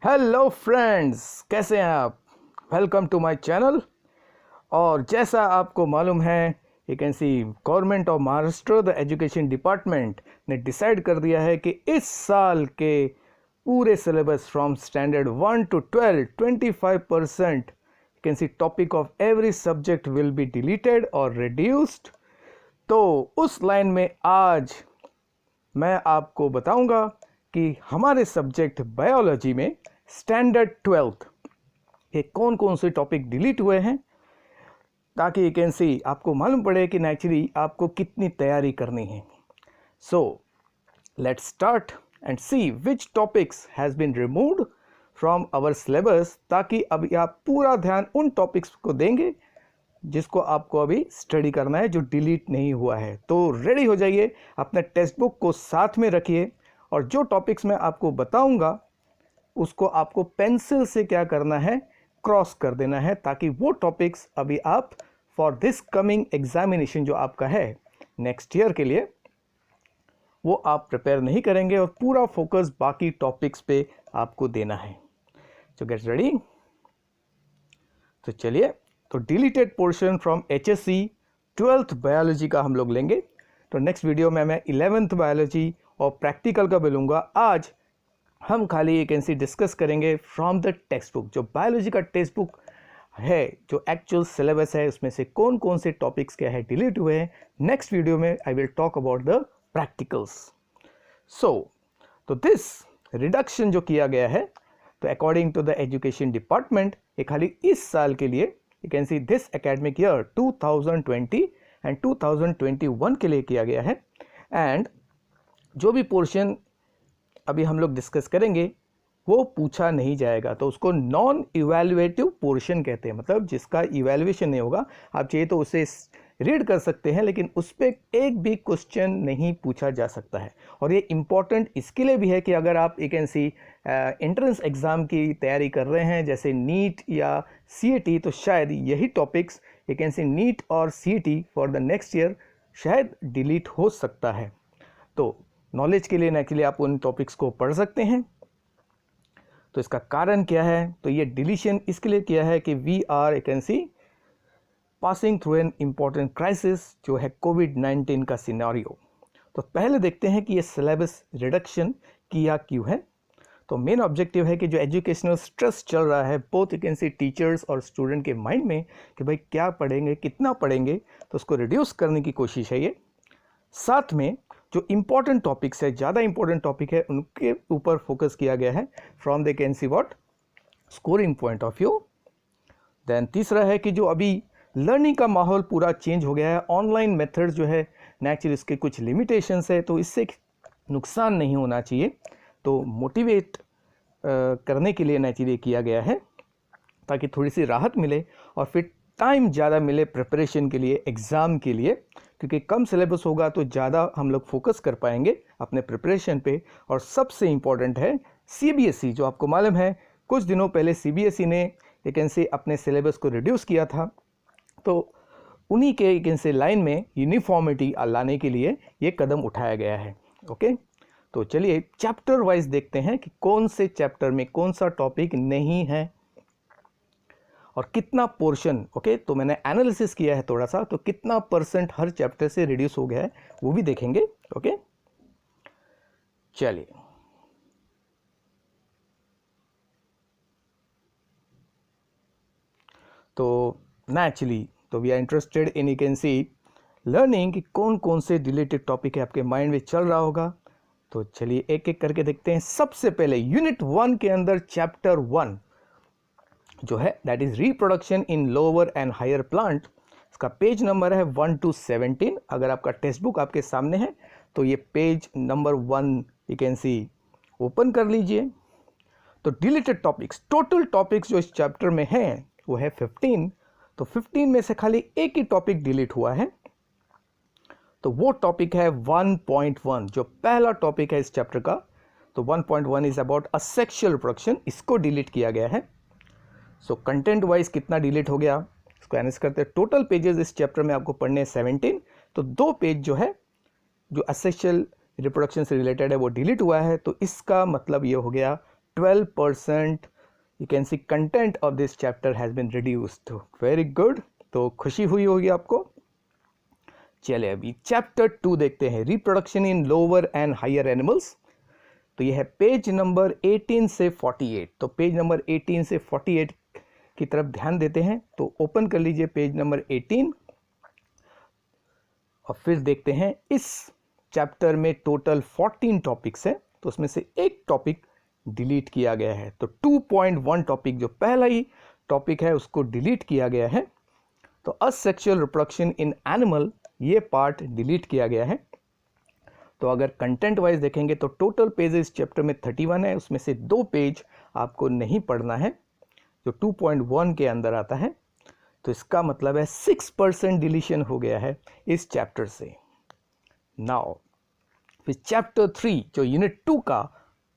Hello friends, कैसे हैं आप। Welcome to my channel. और जैसा आपको मालूम है, you can see government of Maharashtra the education department ने डिसाइड कर दिया है कि इस साल के पूरे syllabus from standard 1 to 12 25% you can see topic of every subject will be deleted और रिड्यूस्ड। तो उस लाइन में आज मैं आपको बताऊंगा कि हमारे सब्जेक्ट बायोलॉजी में स्टैंडर्ड 12th के कौन कौन से टॉपिक डिलीट हुए हैं, ताकि यू कैन सी आपको मालूम पड़े कि नेचुरली आपको कितनी तैयारी करनी है। So let's start and see which topics has been removed from our syllabus, ताकि अभी आप पूरा ध्यान उन टॉपिक्स को देंगे जिसको आपको अभी स्टडी करना है, जो डिलीट नहीं हुआ है। तो रेडी हो जाइए, अपने टेक्स्ट बुक को साथ में रखिए और जो टॉपिक्स मैं आपको बताऊंगा उसको आपको पेंसिल से क्या करना है, क्रॉस कर देना है, ताकि वो टॉपिक्स अभी आप फॉर दिस कमिंग एग्जामिनेशन जो आपका है नेक्स्ट ईयर के लिए, वो आप प्रिपेयर नहीं करेंगे और पूरा फोकस बाकी टॉपिक्स पे आपको देना है। तो गेट रेडी। तो चलिए, तो deleted portion from HSC 12th biology का हम लोग लेंगे। तो नेक्स्ट वीडियो में मैं 11th बायोलॉजी और प्रैक्टिकल का भी लूँगा। आज हम खाली एक एनसी डिस्कस करेंगे फ्रॉम द टेक्स्ट बुक। जो बायोलॉजी का टेक्स्ट बुक है, जो एक्चुअल सिलेबस है, उसमें से कौन कौन से टॉपिक्स क्या है डिलीट हुए हैं। नेक्स्ट वीडियो में I will talk about the practicals. तो दिस रिडक्शन जो किया गया है, तो according to the education department, ये खाली इस साल के लिए, you can see this academic year 2020 and 2021 के लिए किया गया है। एंड जो भी पोर्शन अभी हम लोग डिस्कस करेंगे वो पूछा नहीं जाएगा, तो उसको नॉन इवैल्यूएटिव पोर्शन कहते हैं। मतलब जिसका इवैल्यूएशन नहीं होगा, आप चाहिए तो उसे रीड कर सकते हैं, लेकिन उस पर एक भी क्वेश्चन नहीं पूछा जा सकता है। और ये इम्पॉर्टेंट इसके लिए भी है कि अगर आप एक ऐसी एंट्रेंस एग्ज़ाम की तैयारी कर रहे हैं, जैसे नीट या CET, तो शायद यही टॉपिक्स एक ऐसी नीट और CET for the next year शायद डिलीट हो सकता है। तो नॉलेज के लिए एक्चुअली आप उन टॉपिक्स को पढ़ सकते हैं। तो इसका कारण क्या है, तो ये डिलीशन इसके लिए किया है कि वी आर एक ऐसी passing through an important crisis, जो है कोविड-19 का सिनेरियो। तो पहले देखते हैं कि ये सिलेबस रिडक्शन किया क्यों है। तो मेन ऑब्जेक्टिव है कि जो एजुकेशनल स्ट्रेस चल रहा है both you can C teachers और स्टूडेंट के माइंड में, कि भाई क्या पढ़ेंगे, कितना पढ़ेंगे, तो उसको रिड्यूस करने की कोशिश है ये। साथ में जो इम्पॉर्टेंट टॉपिक्स है, ज़्यादा इम्पॉर्टेंट टॉपिक है, उनके ऊपर फोकस किया गया है from the can see what scoring point of view. Then तीसरा है कि जो अभी लर्निंग का माहौल पूरा चेंज हो गया है, ऑनलाइन मेथड जो है नेचुरली इसके कुछ लिमिटेशंस है, तो इससे नुकसान नहीं होना चाहिए। तो मोटिवेट करने के लिए नेचुरली किया गया है, ताकि थोड़ी सी राहत मिले और फिर टाइम ज़्यादा मिले प्रिपरेशन के लिए, एग्ज़ाम के लिए। क्योंकि कम सिलेबस होगा तो ज़्यादा हम लोग फोकस कर पाएंगे अपने प्रिपरेशन पे। और सबसे इम्पॉर्टेंट है CBSE, जो आपको मालूम है कुछ दिनों पहले CBSE ने एक ऐसे अपने सिलेबस को रिड्यूस किया था। तो उन्हीं के एक ऐसे लाइन में यूनिफॉर्मिटी लाने के लिए ये कदम उठाया गया है। ओके, तो चलिए चैप्टर वाइज देखते हैं कि कौन से चैप्टर में कौन सा टॉपिक नहीं है और कितना पोर्शन। ओके, तो मैंने एनालिसिस किया है थोड़ा सा, तो कितना % हर चैप्टर से रिड्यूस हो गया है वो भी देखेंगे। ओके, चलिए। तो नेचुरली तो we are interested in you can see learning कि कौन कौन से रिलेटेड टॉपिक है आपके माइंड में चल रहा होगा। तो चलिए एक एक करके देखते हैं। सबसे पहले यूनिट 1 के अंदर चैप्टर 1 जो है, that is reproduction in lower and higher plant. इसका पेज नंबर है 1 to 17। अगर आपका टेक्स्ट बुक आपके सामने है तो ये page number 1 you can C open कर लीजिए। तो डिलीटेड टॉपिक्स, टोटल टॉपिक्स जो इस चैप्टर में हैं वो है 15। तो 15 में से खाली एक ही टॉपिक डिलीट हुआ है, तो वो टॉपिक है 1.1, जो पहला टॉपिक है इस चैप्टर का। तो 1.1 इज अबाउट असेक्सुअल रिप्रोडक्शन, इसको डिलीट किया गया है। सो कंटेंट वाइज कितना डिलीट हो गया, इसको एनालाइज करते हैं। टोटल पेजेस इस चैप्टर में आपको पढ़ने 17, तो 2 पेज जो है जो असेक्सुअल रिप्रोडक्शन से रिलेटेड है वो डिलीट हुआ है। तो इसका मतलब ये हो गया 12% you can see content of this chapter has been reduced. Very good. तो खुशी हुई होगी आपको. चलिए अभी चैप्टर 2 देखते हैं, reproduction in lower and higher animals. तो यह है पेज नंबर 18 से 48. तो पेज नंबर 18 से 48 की तरफ ध्यान देते हैं. तो ओपन कर लीजिए पेज नंबर 18 और फिर देखते हैं. इस चैप्टर में टोटल 14 टॉपिक्स है, तो उसमें से एक टॉपिक डिलीट किया गया है. तो 2.1 टॉपिक जो पहला ही टॉपिक है उसको डिलीट किया गया है. तो असेक्सुअल रिप्रोडक्शन इन एनिमल, ये पार्ट डिलीट किया गया है. तो अगर कंटेंट वाइज देखेंगे तो टोटल पेजेस चैप्टर में 31 है, उसमें से 2 पेज आपको नहीं पढ़ना है जो 2.1 के अंदर आता है. तो इसका मतलब है 6% डिलीशन हो गया है इस चैप्टर से. नाउ फिर चैप्टर 3 जो यूनिट 2 का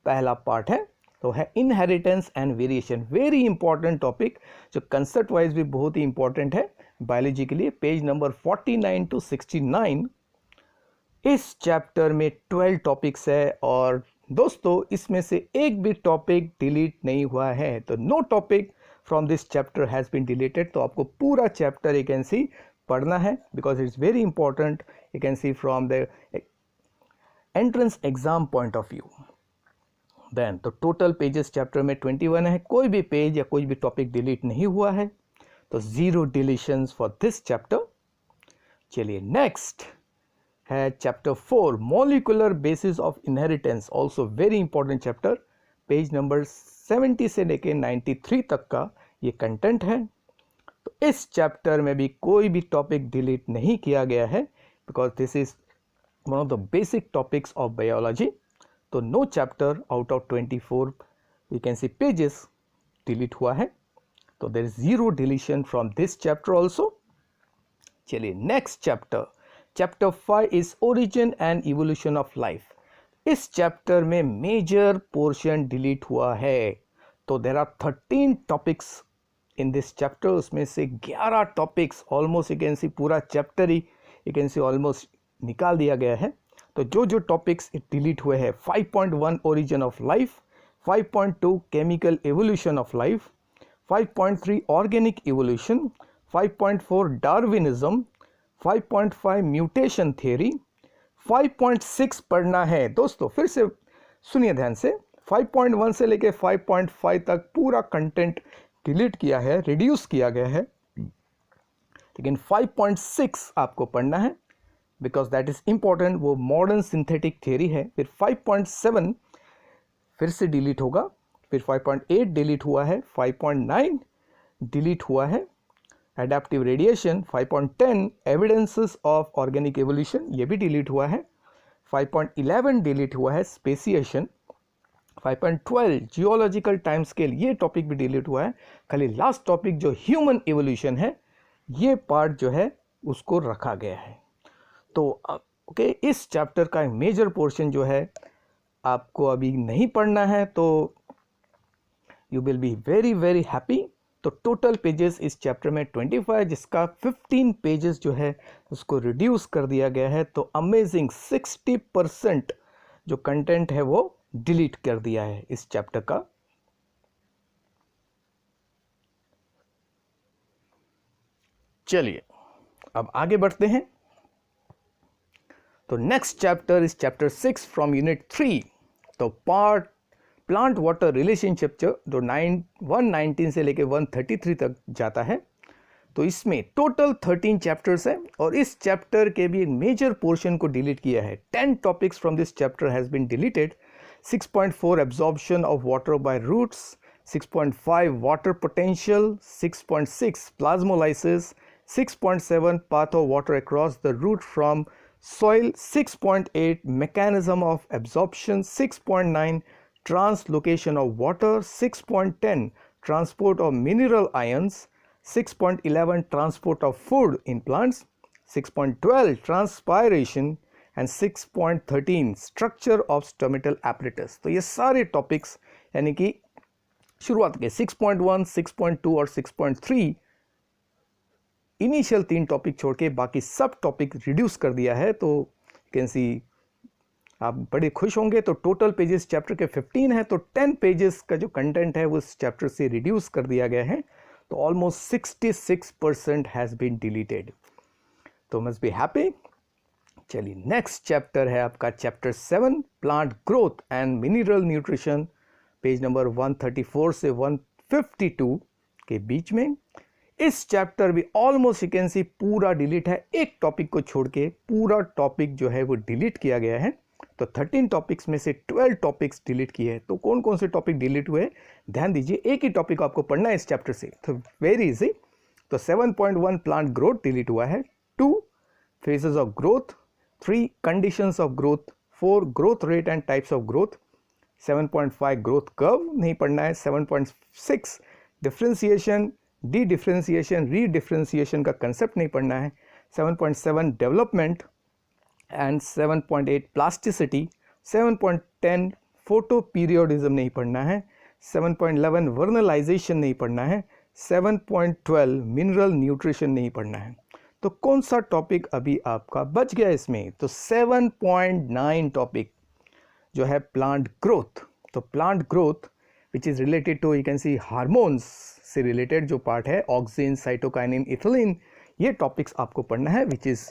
पहला पार्ट है तो है inheritance and variation. Very important topic जो कंसेप्ट वाइज भी बहुत ही इंपॉर्टेंट है बायोलॉजी के लिए. Page number 49 to 69. इस चैप्टर में 12 टॉपिक्स है और दोस्तों इसमें से एक भी टॉपिक डिलीट नहीं हुआ है. तो no topic from this chapter has been deleted. तो आपको पूरा चैप्टर यू कैन सी पढ़ना है because it's very important. You can see from the entrance exam point of view. Then तो टोटल पेजेस चैप्टर में 21 है, कोई भी पेज या कोई भी टॉपिक डिलीट नहीं हुआ है. तो 0 डिलीशंस फॉर दिस चैप्टर. चलिए नेक्स्ट है chapter 4 molecular basis of inheritance. Also very important chapter. Page number 70 से लेके 93 तक का ये कंटेंट है. तो इस चैप्टर में भी कोई भी टॉपिक डिलीट नहीं किया गया है because this is one of the basic topics of biology. तो no chapter out of 24 you can see pages delete हुआ है. तो there is 0 deletion from this chapter also. चलिए next chapter, chapter 5 is origin and evolution of life. इस chapter में major portion delete हुआ है. तो there are 13 topics in this chapter. उसमें से 11 टॉपिक्स ऑलमोस्ट यू कैन सी पूरा chapter he you can C almost निकाल दिया गया है. तो जो टॉपिक्स डिलीट हुए हैं 5.1 origin of life, 5.2 chemical evolution of life, 5.3 organic evolution, 5.4 Darwinism, 5.5 mutation theory, 5.6 पढ़ना है. दोस्तों फिर से सुनिए ध्यान से, 5.1 से लेके 5.5 तक पूरा कंटेंट डिलीट किया है, रिड्यूस किया गया है. लेकिन 5.6 आपको पढ़ना है बिकॉज दैट इज इंपॉर्टेंट. वो मॉडर्न सिंथेटिक थियरी है. फिर 5.7 फिर से डिलीट होगा. फिर 5.8 डिलीट हुआ है, 5.9 डिलीट हुआ है, adaptive radiation. 5.10 evidences of organic evolution, ये भी डिलीट हुआ है. 5.11 डिलीट हुआ है, स्पेसिएशन. 5.12 जियोलॉजिकल टाइम स्केल, ये टॉपिक भी डिलीट हुआ है. खाली लास्ट टॉपिक जो ह्यूमन एवोल्यूशन है ये पार्ट जो है उसको रखा गया है. तो ओके इस चैप्टर का मेजर पोर्शन जो है आपको अभी नहीं पढ़ना है. तो you will be very very happy. तो टोटल पेजेस इस चैप्टर में 25, जिसका 15 पेजेस जो है उसको रिड्यूस कर दिया गया है. तो अमेजिंग 60% जो कंटेंट है वो डिलीट कर दिया है इस चैप्टर का. चलिए अब आगे बढ़ते हैं. तो next chapter is chapter 6 from unit 3. तो पार्ट प्लांट वाटर रिलेशनशिप जो 119 से लेके 133 तक जाता है. तो इसमें टोटल 13 चैप्टर्स है और इस चैप्टर के भी एक मेजर पोर्शन को डिलीट किया है. 10 topics from this chapter has been deleted. 6.4 absorption of water by roots, 6.5 water potential, 6.6 plasmolysis, 6.7 path of water across the root from soil, 6.8 mechanism of absorption, 6.9 translocation of water, 6.10 transport of mineral ions, 6.11 transport of food in plants, 6.12 transpiration and 6.13 structure of stomatal apparatus. तो ये सारे topics यानी कि शुरुआत के 6.1, 6.2 और 6.3 initial 3 topic छोड़ के बाकी सब टॉपिक रिड्यूस कर दिया है. तो यू कैन सी आप बड़े खुश होंगे। तो टोटल पेजेस चैप्टर के 15 हैं, तो 10 पेजेस का जो कंटेंट है वो इस चैप्टर से रिड्यूस कर दिया गया है। तो ऑलमोस्ट 66% हैज़ बीन डिलीटेड। तो मस्ट बी हैप्पी। चलिए नेक्स्ट चैप्टर है आपका chapter 7, plant growth and mineral nutrition, page number 134 से 152 के बीच में। इस चैप्टर भी ऑलमोस्ट यू कैन सी पूरा डिलीट है, एक टॉपिक को छोड़ के पूरा टॉपिक जो है वो डिलीट किया गया है। तो 13 टॉपिक्स में से 12 टॉपिक्स डिलीट किए हैं। तो कौन कौन से टॉपिक डिलीट हुए, ध्यान दीजिए, एक ही टॉपिक आपको पढ़ना है इस चैप्टर से, तो वेरी इजी। तो 7.1 प्लांट ग्रोथ डिलीट हुआ है, 2 phases of growth, 3 conditions of growth, 4 growth rate and types of growth, 7.5 growth curve नहीं पढ़ना है, 7.6 डिफरेंशिएशन, डी डिफरेंशिएशन, री डिफरेंशिएशन का कंसेप्ट नहीं पढ़ना है, 7.7 development and 7.8 plasticity, 7.10 photo periodism नहीं पढ़ना है, 7.11 वर्नलाइजेशन नहीं पढ़ना है, 7.12 मिनरल न्यूट्रिशन नहीं पढ़ना है। तो कौन सा टॉपिक अभी आपका बच गया इसमें, तो 7.9 टॉपिक जो है प्लांट ग्रोथ। तो plant growth which is related to you can see hormones से रिलेटेड जो पार्ट है, ऑक्सिन, साइटोकाइनिन, इथिलीन, ये टॉपिक्स आपको पढ़ना है विच इज़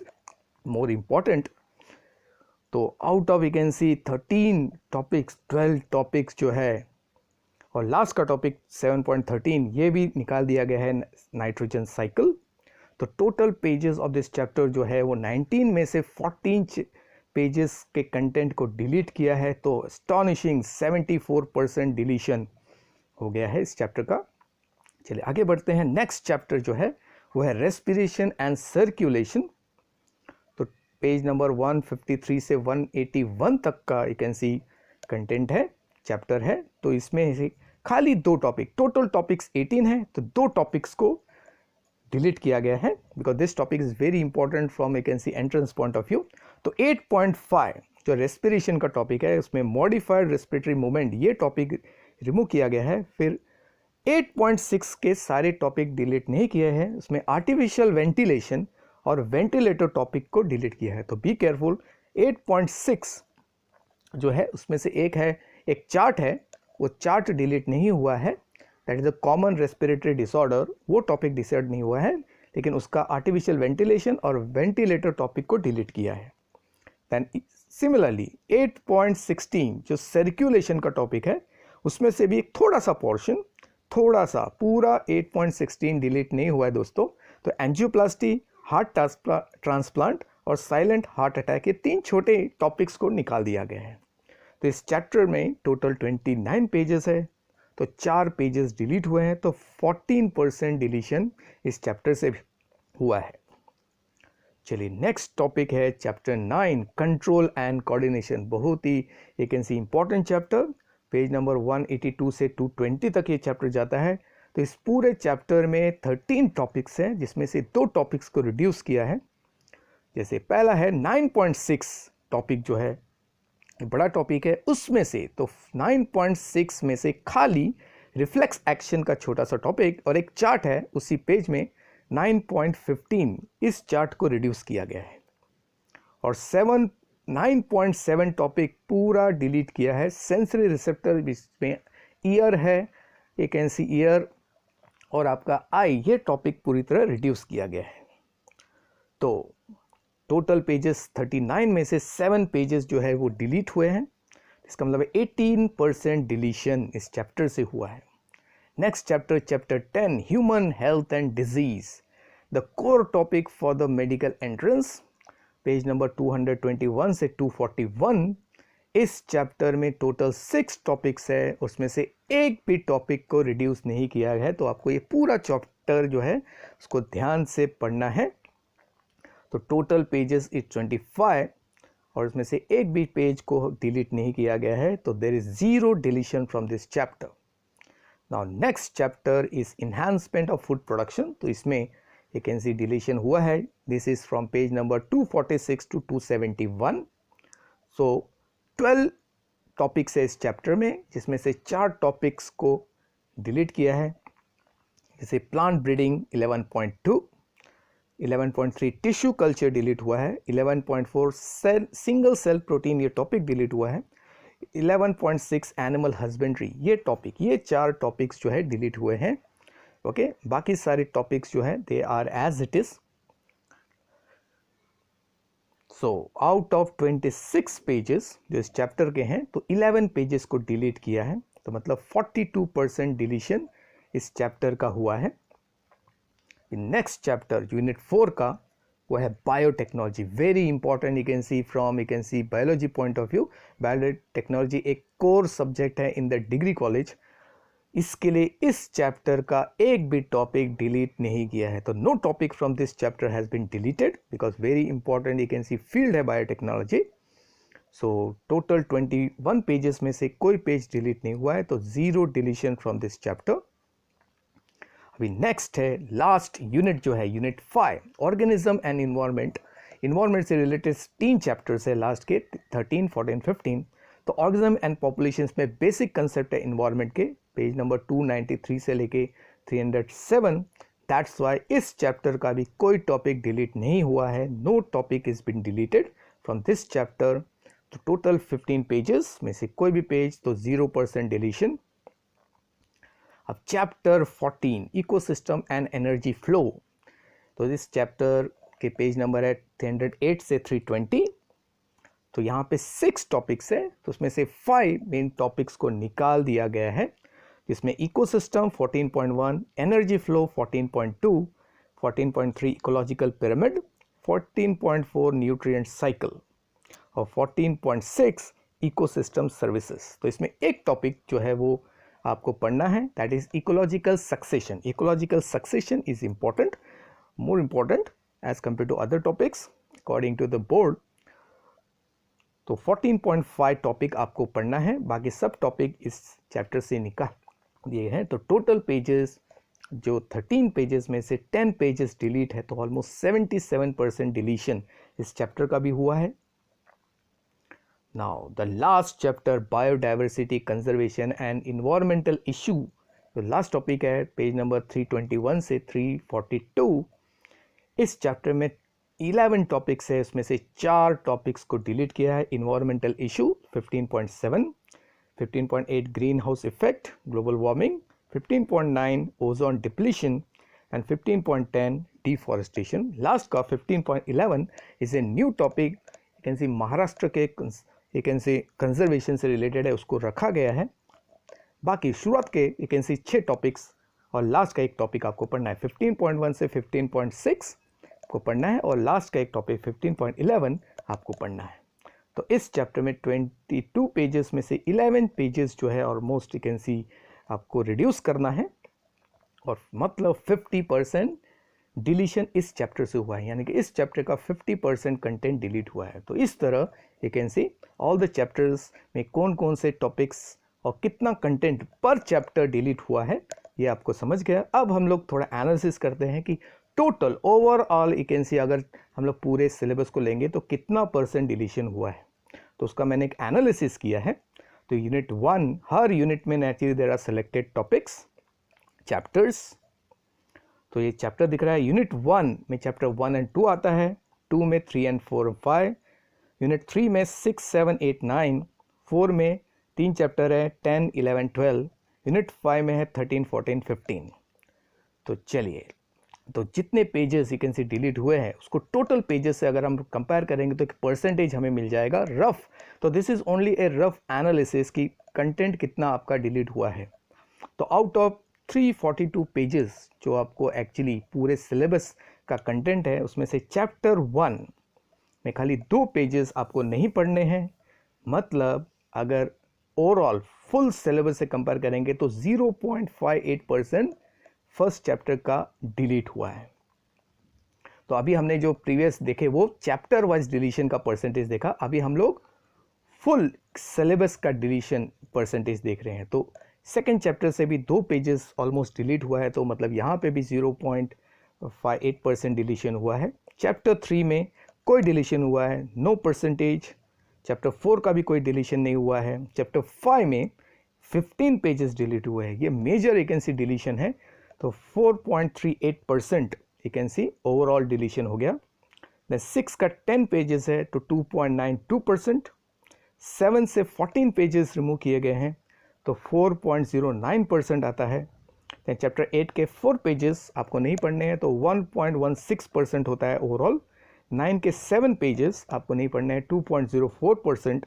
मोर इम्पॉर्टेंट। तो out of you can see 13 topics 12 topics जो है, और लास्ट का टॉपिक 7.13 ये भी निकाल दिया गया है, नाइट्रोजन साइकिल। तो total pages of this chapter जो है वो 19 में से 14 पेजेस के कंटेंट को डिलीट किया है। तो अस्टॉनिशिंग 74% डिलीशन हो गया है इस चैप्टर का। चलिए आगे बढ़ते हैं। नेक्स्ट चैप्टर जो है वो है रेस्पिरेशन एंड सर्कुलेशन। तो पेज नंबर 153 से 181 तक का यू कैन सी कंटेंट है, चैप्टर है। तो इसमें से खाली 2 टॉपिक, टोटल टॉपिक्स 18 है, तो 2 टॉपिक्स को डिलीट किया गया है because this topic is very important from you can see entrance point of view. तो 8.5 जो रेस्पिरेशन का टॉपिक है, उसमें मॉडिफाइड रेस्पिरेटरी मूवमेंट, ये टॉपिक रिमूव किया गया है। फिर 8.6 के सारे टॉपिक डिलीट नहीं किए हैं, उसमें आर्टिफिशियल वेंटिलेशन और वेंटिलेटर टॉपिक को डिलीट किया है। तो बी केयरफुल। 8.6 जो है उसमें से एक चार्ट है, वो चार्ट डिलीट नहीं हुआ है, that is the common respiratory disorder, वो टॉपिक डिसाइड नहीं हुआ है, लेकिन उसका आर्टिफिशियल वेंटिलेशन और वेंटिलेटर टॉपिक को डिलीट किया है। दैन सिमिलरली 8.16 जो सर्कुलेशन का टॉपिक है, उसमें से भी एक थोड़ा सा पोर्शन, थोड़ा सा, पूरा 8.16 डिलीट नहीं हुआ है दोस्तों। तो एंजियोप्लास्टी, हार्ट ट्रांसप्लांट और साइलेंट हार्ट अटैक, ये 3 छोटे टॉपिक्स को निकाल दिया गया है। तो इस चैप्टर में टोटल 29 पेजेस है, तो 4 पेजेस डिलीट हुए हैं, तो 14% डिलीशन इस चैप्टर से हुआ है। चलिए नेक्स्ट टॉपिक है चैप्टर 9, कंट्रोल एंड कोऑर्डिनेशन। बहुत ही you can see important chapter, page number 182 से 220 तक ये चैप्टर जाता है। तो इस पूरे चैप्टर में 13 टॉपिक्स हैं, जिसमें से 2 टॉपिक्स को रिड्यूस किया है। जैसे पहला है 9.6 टॉपिक जो है बड़ा टॉपिक है, उसमें से तो 9.6 में से खाली रिफ्लेक्स एक्शन का छोटा सा टॉपिक और एक चार्ट है उसी पेज में 9.15, इस चार्ट को रिड्यूस किया गया है। और 9.7 टॉपिक पूरा डिलीट किया है। सेंसरी रिसेप्टर जिसमें ईयर है, ये कैन सी ईयर और आपका आई, ये टॉपिक पूरी तरह रिड्यूस किया गया है। तो टोटल पेजेस 39 में से 7 पेजेस जो है वो डिलीट हुए हैं। इसका मतलब 18% डिलीशन इस चैप्टर से हुआ है। Next chapter, chapter 10, human health and disease, the core topic for the medical entrance, page number 221 से 241। इस चैप्टर में टोटल 6 टॉपिक्स है, उसमें से एक भी टॉपिक को रिड्यूस नहीं किया गया है। तो आपको ये पूरा चैप्टर जो है उसको ध्यान से पढ़ना है। तो टोटल पेजेस इज 25 और इसमें से एक भी पेज को डिलीट नहीं किया गया है। तो there is 0 deletion from this chapter. Now next chapter is enhancement of food production. तो इसमें यू कैन सी डिलीशन हुआ है। This is from page number 246 to 271। So 12 topics है इस चैप्टर में, जिसमें से 4 टॉपिक्स को डिलीट किया है, जैसे plant breeding 11.2, 11.3 tissue culture delete हुआ है, 11.4 सिंगल सेल प्रोटीन ये टॉपिक डिलीट हुआ है, 11.6 एनिमल हस्बेंड्री ये टॉपिक, ये 4 टॉपिक्स जो है डिलीट हुए हैं। ओके, बाकी सारे टॉपिक्स जो है they are as it is. So out of 26 pages जो इस चैप्टर के हैं, तो 11 पेजेस को डिलीट किया है, तो मतलब 42% डिलीशन इस चैप्टर का हुआ है। नेक्स्ट चैप्टर यूनिट 4 का वो है biotechnology, very important. You can see biology point of view, biotechnology एक कोर सब्जेक्ट है इन द डिग्री कॉलेज। इसके लिए इस चैप्टर का एक भी टॉपिक डिलीट नहीं किया है, तो no topic from this chapter has been deleted because very important you can see field है बायोटेक्नोलॉजी। सो टोटल 21 पेजेस में से कोई पेज डिलीट नहीं हुआ है, तो 0 डिलीशन फ्रॉम दिस चैप्टर। अभी नेक्स्ट है लास्ट यूनिट जो है unit 5, organism and environment. Environment से रिलेटेड 3 चैप्टर्स है लास्ट के, 13, 14, 15। तो ऑर्गेनिज्म एंड पॉपुलेशंस में बेसिक कंसेप्ट है इन्वायरमेंट के, पेज नंबर 293 से लेके 307। दैट्स वाई इस चैप्टर का भी कोई टॉपिक डिलीट नहीं हुआ है, no topic is been deleted from this chapter. तो टोटल 15 पेजेस में से कोई भी पेज तो 0% डिलीशन। अब chapter 14 ecosystem and energy flow, तो इस चैप्टर के पेज नंबर है 308 से 320। तो यहाँ पे 6 टॉपिक्स है, तो उसमें से 5 मेन टॉपिक्स को निकाल दिया गया है, जिसमें ecosystem 14.1, energy flow 14.2, 14.3 ecological pyramid, 14.4 nutrient cycle और 14.6 इकोसिस्टम सर्विसेज। तो इसमें एक टॉपिक जो है वो आपको पढ़ना है, that is ecological succession. Ecological succession is important, more important as compare to other topics according to the board. तो 14.5 टॉपिक आपको पढ़ना है, बाकी सब टॉपिक इस चैप्टर से निकाल दिए हैं। तो टोटल पेजेस जो 13 पेजेस में से 10 पेजेस डिलीट है, तो ऑलमोस्ट 77% डिलीशन इस चैप्टर का भी हुआ है। Now the last chapter biodiversity conservation and environmental issue, जो लास्ट टॉपिक है पेज नंबर 321 से 342। इस चैप्टर में 11 टॉपिक्स है, उसमें से 4 टॉपिक्स को डिलीट किया है। Environmental issue 15.7, 15.8 green house effect global warming, 15.9 ozone depletion and 15.10 deforestation. Last का 15.11 is a new topic, you can सी महाराष्ट्र के यू कैन सी कंजर्वेशन से रिलेटेड है, उसको रखा गया है। बाकी शुरुआत के यू कैन सी 6 टॉपिक्स और लास्ट का एक टॉपिक आपको पढ़ना है। 15.1 से 15.6 आपको पढ़ना है और लास्ट का एक टॉपिक 15.11 आपको पढ़ना है। तो इस चैप्टर में 22 पेजेस में से 11 पेजेस जो है ऑलमोस्ट यू कैन सी आपको रिड्यूस करना है, और मतलब 50% डिलीशन इस चैप्टर से हुआ है, यानी कि इस चैप्टर का 50% कंटेंट डिलीट हुआ है। तो इस तरह you can see all the chapters में कौन कौन से टॉपिक्स और कितना कंटेंट पर चैप्टर डिलीट हुआ है, ये आपको समझ गया। अब हम लोग थोड़ा एनालिसिस करते हैं कि टोटल ओवरऑल यू कैन सी अगर हम लोग पूरे सिलेबस को लेंगे तो कितना % डिलीशन हुआ है, तो उसका मैंने एक एनालिसिस किया है। तो यूनिट 1, हर यूनिट में naturally there are selected topics chapters. तो ये चैप्टर दिख रहा है, यूनिट 1 में चैप्टर 1 एंड 2 आता है, 2 में 3 एंड 4 और 5, यूनिट 3 में 6, 7, 8, 9, 4 में 3 चैप्टर है 10, 11, 12, यूनिट 5 में है 13, 14, 15। तो चलिए, तो जितने pages you can C delete हुए हैं उसको टोटल पेजेस से अगर हम कंपेयर करेंगे तो एक परसेंटेज हमें मिल जाएगा रफ। तो this is only A rough analysis कि कंटेंट कितना आपका डिलीट हुआ है। तो आउट ऑफ 342 पेजेस जो आपको एक्चुअली पूरे सिलेबस का कंटेंट है, उसमें से चैप्टर 1 में खाली 2 पेजेस आपको नहीं पढ़ने हैं। मतलब अगर ओवरऑल फुल सिलेबस से कंपेयर करेंगे तो 0.58% फर्स्ट चैप्टर का डिलीट हुआ है। तो अभी हमने जो प्रीवियस देखे वो चैप्टर वाइज डिलीशन का परसेंटेज देखा, अभी हम लोग फुल सिलेबस का डिलीशन परसेंटेज देख रहे हैं। तो सेकेंड चैप्टर से भी 2 पेजेस ऑलमोस्ट डिलीट हुआ है, तो मतलब यहाँ पे भी 0.58% डिलीशन हुआ है। चैप्टर 3 में कोई डिलीशन हुआ है, नो परसेंटेज। चैप्टर 4 का भी कोई डिलीशन नहीं हुआ है। चैप्टर 5 में 15 पेजेस डिलीट हुए हैं, ये मेजर वैकेंसी डिलीशन है। तो 4.38% you can C overall deletion हो गया। 6 का 10 पेजेस है तो 2.92%, 7 से 14 पेजेस रिमूव किए गए हैं तो 4.09% आता है। चैप्टर 8 के 4 पेजेस आपको नहीं पढ़ने हैं तो 1.16% होता है ओवरऑल। 9 के 7 पेजेस आपको नहीं पढ़ने हैं, 2.04%।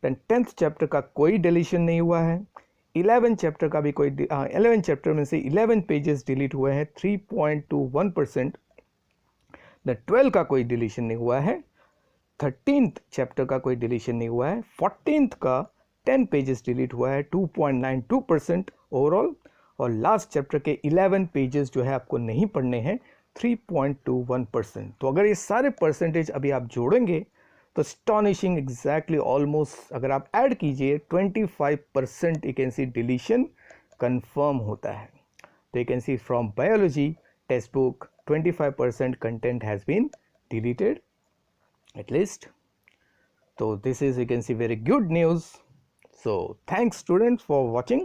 देन 10th चैप्टर का कोई डिलीशन नहीं हुआ है। 11 चैप्टर का भी कोई 11 चैप्टर में से 11 पेजेस डिलीट हुए हैं, 3.21%। द 12 का कोई डिलीशन नहीं हुआ है। 13th चैप्टर का कोई डिलीशन नहीं हुआ है। 14th का 10 पेजेस डिलीट हुआ है, 2.92% ओवरऑल। और लास्ट चैप्टर के 11 पेजेस जो है आपको नहीं पढ़ने हैं, 3.21%। तो अगर ये सारे परसेंटेज अभी आप जोड़ेंगे तो स्टॉनिशिंग एग्जैक्टली ऑलमोस्ट अगर आप ऐड कीजिए 25% you can see deletion confirm होता है। तो you can see from biology text book 25% content has been deleted at least. So this is, you can see, very good news. So thanks students for watching,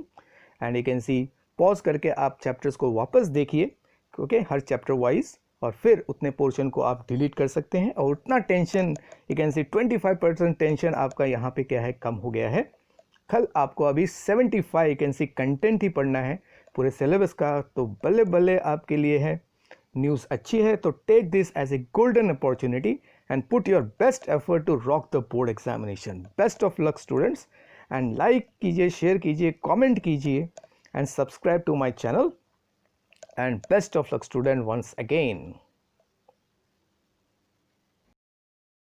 and you can see pause करके आप chapters को वापस देखिए, okay, हर chapter wise, और फिर उतने portion को आप डिलीट कर सकते हैं। और उतना tension, you can C 25% tension आपका यहाँ पे क्या है, कम हो गया है। कल आपको अभी 75 यू कैन सी कंटेंट ही पढ़ना है पूरे सिलेबस का, तो बल्ले बल्ले आपके लिए है, न्यूज़ अच्छी है। तो take this as a golden opportunity and put your best effort to rock the board examination. Best of luck students, and like कीजिए, share कीजिए, comment कीजिए, and subscribe to my channel, and best of luck student once again.